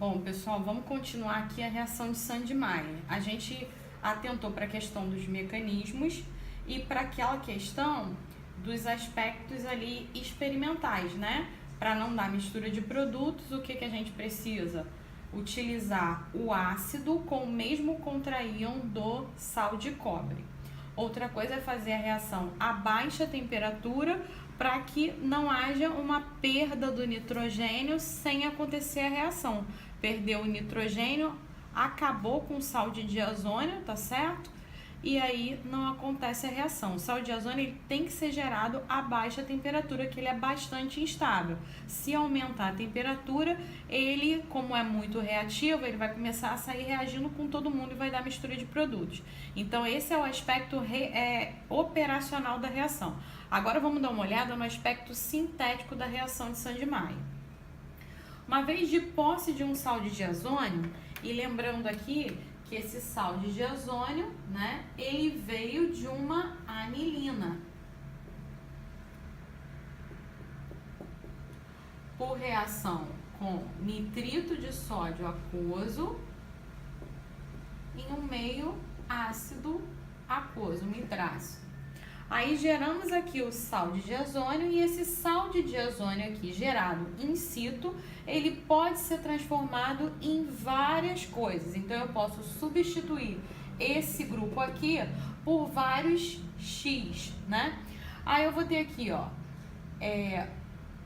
Bom, pessoal, vamos continuar aqui a reação de Sandmeyer. A gente atentou para a questão dos mecanismos e para aquela questão dos aspectos ali experimentais, né? Para não dar mistura de produtos, o que a gente precisa? Utilizar o ácido com o mesmo contraíon do sal de cobre. Outra coisa é fazer a reação a baixa temperatura para que não haja uma perda do nitrogênio sem acontecer a reação. Perdeu o nitrogênio, acabou com o sal de diazônio, tá certo? E aí não acontece a reação. O sal de diazônio ele tem que ser gerado a baixa temperatura, que ele é bastante instável. Se aumentar a temperatura, ele, como é muito reativo, ele vai começar a sair reagindo com todo mundo e vai dar mistura de produtos. Então esse é o aspecto operacional da reação. Agora vamos dar uma olhada no aspecto sintético da reação de Sandmeyer. Uma vez de posse de um sal de diazônio, e lembrando aqui que esse sal de diazônio, né, ele veio de uma anilina. Por reação com nitrito de sódio aquoso em um meio ácido aquoso, nitráceo. Aí geramos aqui o sal de diazônio e esse sal de diazônio aqui gerado in situ, ele pode ser transformado em várias coisas. Então eu posso substituir esse grupo aqui por vários X, né? Aí eu vou ter aqui, ó,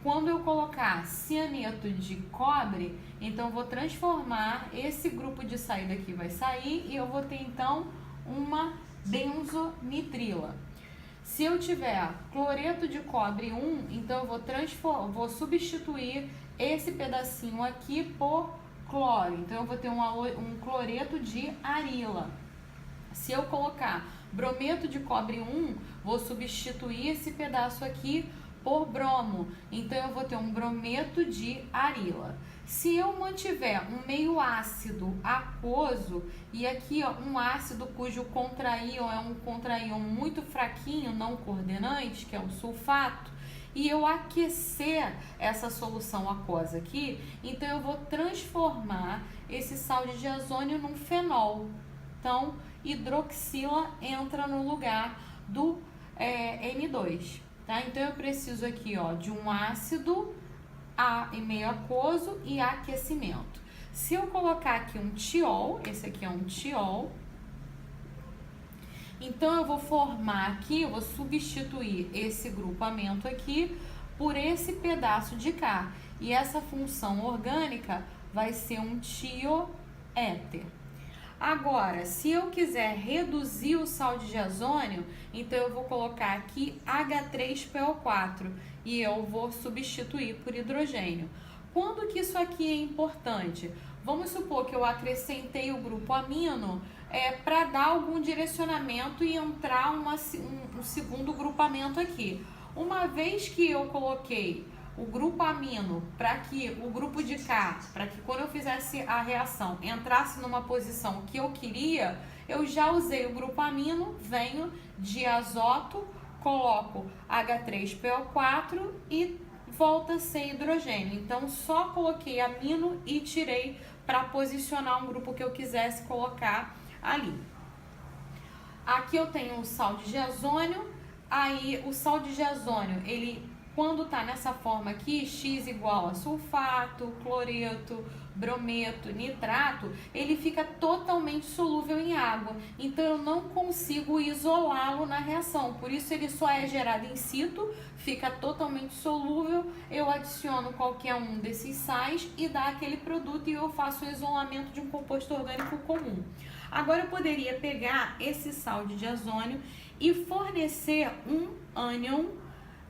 quando eu colocar cianeto de cobre, então eu vou transformar esse grupo de saída aqui, vai sair e eu vou ter então uma benzonitrila. Se eu tiver cloreto de cobre 1, então eu vou substituir esse pedacinho aqui por cloro. Então eu vou ter um cloreto de arila. Se eu colocar brometo de cobre 1, vou substituir esse pedaço aqui por bromo. Então eu vou ter um brometo de arila. Se eu mantiver um meio ácido aquoso e aqui ó, um ácido cujo contraíon é um contraíon muito fraquinho, não coordenante, que é o sulfato, e eu aquecer essa solução aquosa aqui, então eu vou transformar esse sal de diazônio num fenol. Então, hidroxila entra no lugar do N2, tá? Então eu preciso aqui ó, de um ácido em meio aquoso e aquecimento. Se eu colocar aqui um tiol, esse aqui é um tiol, então eu vou formar aqui, eu vou substituir esse grupamento aqui por esse pedaço de cá. E essa função orgânica vai ser um tioéter. Agora, se eu quiser reduzir o sal de diazônio, então eu vou colocar aqui H3PO4 e eu vou substituir por hidrogênio. Quando que isso aqui é importante? Vamos supor que eu acrescentei o grupo amino para dar algum direcionamento e entrar um segundo grupamento aqui. Uma vez que eu coloquei o grupo amino para que o grupo de cá, para que quando eu fizesse a reação entrasse numa posição que eu queria, eu já usei o grupo amino, venho de azoto, coloco H3PO4 e volta a ser hidrogênio. Então só coloquei amino e tirei para posicionar um grupo que eu quisesse colocar ali. Aqui eu tenho o sal de diazônio, aí o sal de diazônio, ele quando está nessa forma aqui, X igual a sulfato, cloreto, brometo, nitrato, ele fica totalmente solúvel em água. Então eu não consigo isolá-lo na reação. Por isso ele só é gerado in situ, fica totalmente solúvel. Eu adiciono qualquer um desses sais e dá aquele produto e eu faço o isolamento de um composto orgânico comum. Agora eu poderia pegar esse sal de diazônio e fornecer um ânion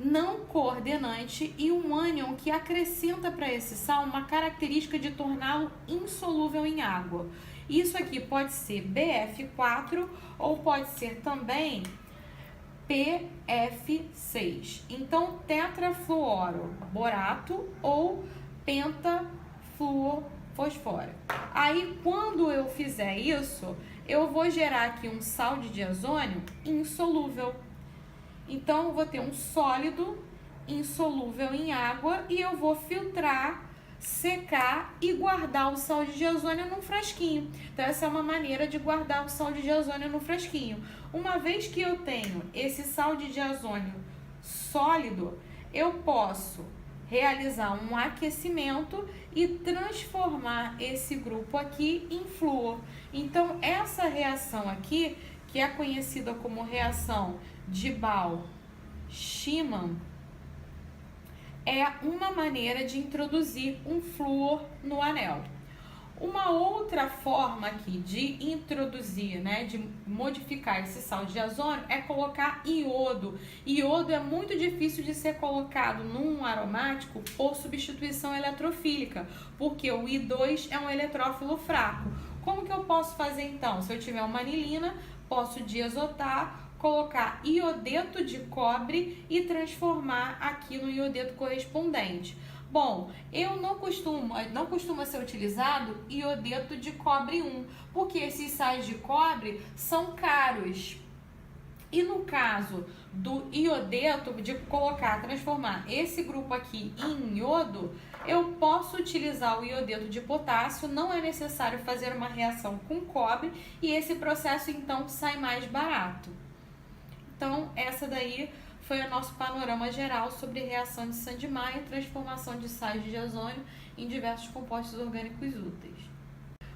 não coordenante e um ânion que acrescenta para esse sal uma característica de torná-lo insolúvel em água. Isso aqui pode ser BF4 ou pode ser também PF6. Então, tetrafluoroborato ou pentafluorfosfório. Aí, quando eu fizer isso, eu vou gerar aqui um sal de diazônio insolúvel. Então, eu vou ter um sólido insolúvel em água e eu vou filtrar secar e guardar o sal de ozônio num frasquinho. Então essa é uma maneira de guardar o sal de ozônio no frasquinho. Uma vez que eu tenho esse sal de ozônio sólido, eu posso realizar um aquecimento e transformar esse grupo aqui em flúor. Então essa reação aqui, que é conhecida como reação de Bal-Schiemann, é uma maneira de introduzir um flúor no anel. Uma outra forma aqui de introduzir, de modificar esse sal de ozônio é colocar iodo. Iodo é muito difícil de ser colocado num aromático por substituição eletrofílica, porque o I2 é um eletrófilo fraco. Como que eu posso fazer então? Se eu tiver uma anilina, posso diazotar, colocar iodeto de cobre e transformar aqui no iodeto correspondente. Bom, não costuma ser utilizado iodeto de cobre 1, porque esses sais de cobre são caros. E no caso do iodeto, de transformar esse grupo aqui em iodo, eu posso utilizar o iodeto de potássio, não é necessário fazer uma reação com cobre e esse processo então sai mais barato. Então, essa daí foi o nosso panorama geral sobre reação de Sandmeyer e transformação de sais de ozônio em diversos compostos orgânicos úteis.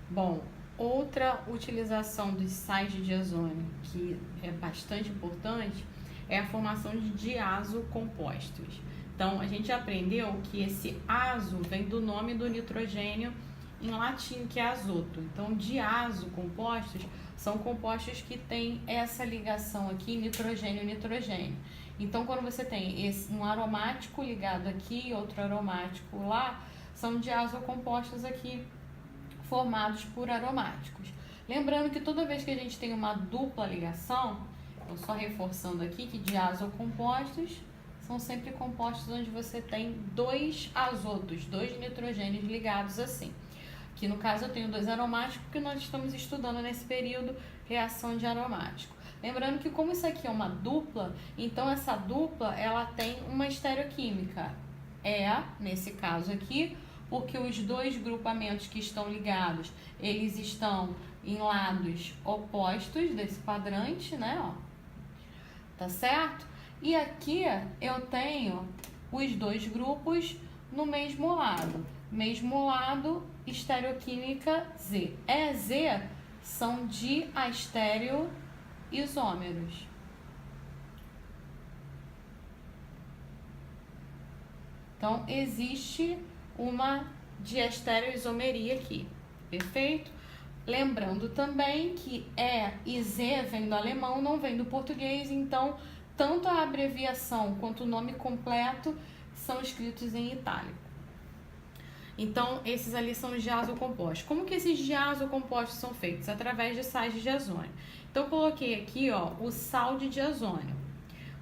Bom, outra utilização dos sais de ozônio que é bastante importante é a formação de diazocompostos. Então, a gente aprendeu que esse azo vem do nome do nitrogênio em latim, que é azoto. Então, diazocompostos são compostos que têm essa ligação aqui, nitrogênio-nitrogênio. Então, quando você tem um aromático ligado aqui e outro aromático lá, são diazocompostos aqui formados por aromáticos. Lembrando que toda vez que a gente tem uma dupla ligação, então só reforçando aqui que diazocompostos são sempre compostos onde você tem dois azotos, dois nitrogênios ligados assim. Aqui no caso eu tenho dois aromáticos que nós estamos estudando nesse período, reação de aromático. Lembrando que como isso aqui é uma dupla, então essa dupla ela tem uma estereoquímica. Nesse caso aqui, porque os dois grupamentos que estão ligados, eles estão em lados opostos desse quadrante, Tá certo? E aqui eu tenho os dois grupos no mesmo lado. Mesmo lado, estereoquímica Z. Z são diastereoisômeros. Então, existe uma diastereoisomeria aqui, perfeito? Lembrando também que E e Z vem do alemão, não vem do português, então tanto a abreviação quanto o nome completo são escritos em itálico. Então, esses ali são os diazocompostos. Como que esses diazocompostos são feitos? Através de sais de diazônio. Então, eu coloquei aqui, o sal de diazônio.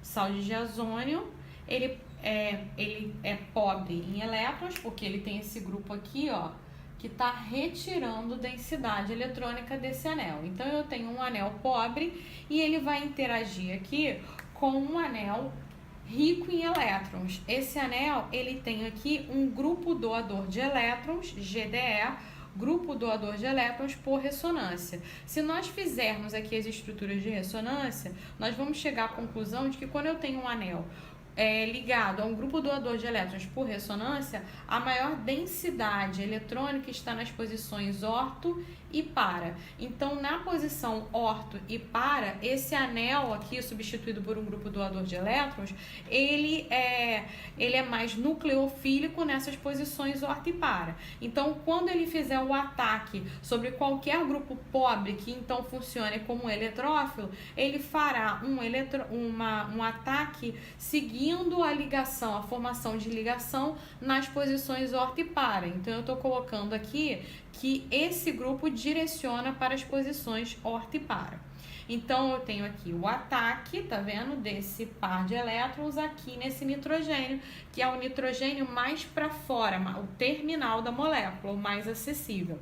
O sal de diazônio, ele é pobre em elétrons, porque ele tem esse grupo aqui, que está retirando densidade eletrônica desse anel. Então, eu tenho um anel pobre e ele vai interagir aqui com um anel rico em elétrons. Esse anel, ele tem aqui um grupo doador de elétrons, GDE, grupo doador de elétrons por ressonância. Se nós fizermos aqui as estruturas de ressonância, nós vamos chegar à conclusão de que quando eu tenho um anel ligado a um grupo doador de elétrons por ressonância, a maior densidade eletrônica está nas posições orto e para. Então, na posição orto e para, esse anel aqui, substituído por um grupo doador de elétrons, ele é mais nucleofílico nessas posições orto e para. Então, quando ele fizer o ataque sobre qualquer grupo pobre que então funcione como um eletrófilo, ele fará um ataque seguindo a ligação, a formação de ligação nas posições orto e para. Então, eu estou colocando aqui que esse grupo direciona para as posições orto e para. Então, eu tenho aqui o ataque, tá vendo? Desse par de elétrons aqui nesse nitrogênio, que é o nitrogênio mais para fora, o terminal da molécula, o mais acessível.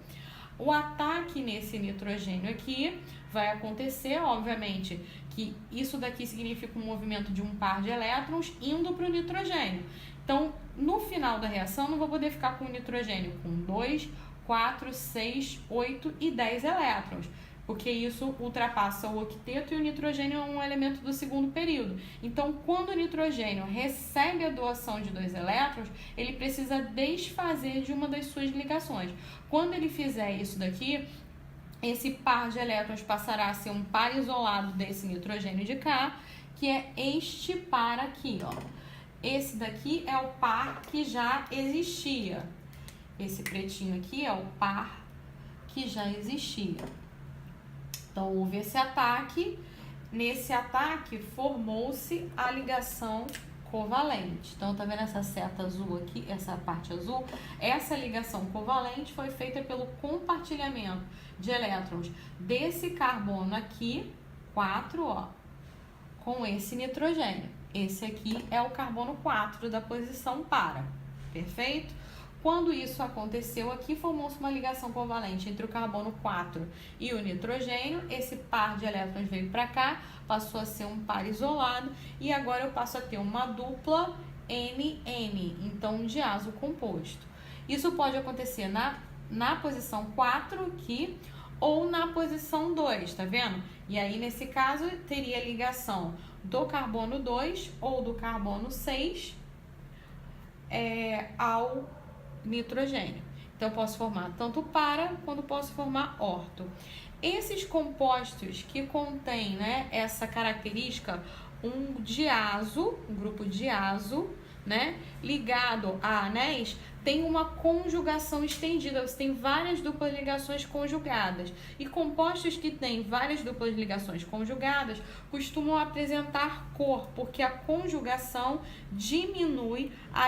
O ataque nesse nitrogênio aqui vai acontecer, obviamente, que isso daqui significa um movimento de um par de elétrons indo para o nitrogênio. Então, no final final da reação não vou poder ficar com o nitrogênio com 2, 4, 6, 8 e 10 elétrons, porque isso ultrapassa o octeto e o nitrogênio é um elemento do segundo período. Então, quando o nitrogênio recebe a doação de 2 elétrons, ele precisa desfazer de uma das suas ligações. Quando ele fizer isso daqui, esse par de elétrons passará a ser um par isolado desse nitrogênio de cá, que é este par aqui, ó. Esse daqui é o par que já existia. Esse pretinho aqui é o par que já existia. Então, houve esse ataque. Nesse ataque, formou-se a ligação covalente. Então, tá vendo essa seta azul aqui, essa parte azul? Essa ligação covalente foi feita pelo compartilhamento de elétrons desse carbono aqui, 4, ó, com esse nitrogênio. Esse aqui é o carbono 4 da posição para. Perfeito? Quando isso aconteceu aqui, formou-se uma ligação covalente entre o carbono 4 e o nitrogênio. Esse par de elétrons veio para cá, passou a ser um par isolado e agora eu passo a ter uma dupla NN, então um diazo composto. Isso pode acontecer na posição 4 aqui ou na posição 2, tá vendo? E aí, nesse caso, teria ligação do carbono 2 ou do carbono 6 ao nitrogênio. Então, eu posso formar tanto para quanto posso formar orto. Esses compostos que contêm, né, essa característica, um diazo, um grupo diazo, né, ligado a anéis, tem uma conjugação estendida. Você tem várias duplas ligações conjugadas. E compostos que têm várias duplas ligações conjugadas costumam apresentar cor, porque a conjugação diminui a